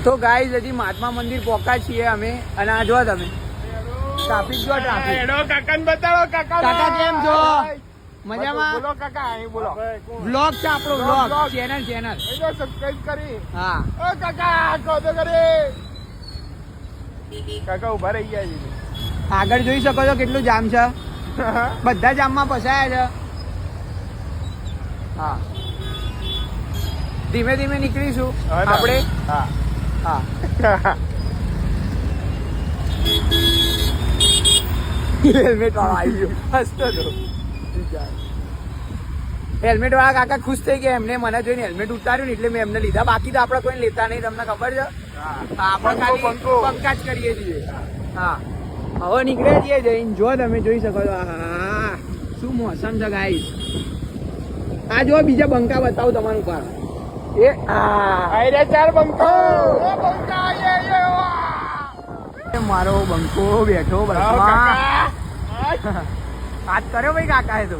તો ગાઈસ હજી મહાત્મા મંદિર પોકા છીએ અમે અને આ જો તમે ટ્રાફિક જો ટ્રાફિક કાકા ને બતાવો કાકા કેમ છો મજામાં બોલો કાકા અહીં બોલો વ્લોગ છે આપણો વ્લોગ ચેનલ સબસ્ક્રાઇબ કરી હા ઓ કાકા કહો તો કરી કાકા ઉભા રહી ગયા છે આગળ જોઈ શકો છો કેટલું જામ છે બધા જામમાં ફસાયા છે હા ધીમે ધીમે નીકળીશું આપણે હા હા હેલ્મેટ વાળો આવી ગયો હસતો તો હેલ્મેટ વાળા કાકા ખુશ થઈ ગયા એમને મને જોઈને હેલ્મેટ ઉતાર્યું ને એટલે મેં એમને લીધા બાકી તો આપણે કોઈ લેતા નહીં તમને ખબર છે આપણે ખાલી પંકા જ કરીએ છીએ હા હવે નીકળે છીએ જઈને જો તમે જોઈ શકો છો હા શું મોસમ છે ગાઈસ આ જો બીજા બંકા બતાવું તમારું પર એ આયરે ચાર બંકો એ બંકા મારો બંકો બેઠો બસમાં હાથ કર્યો ભાઈ કાકા એ તો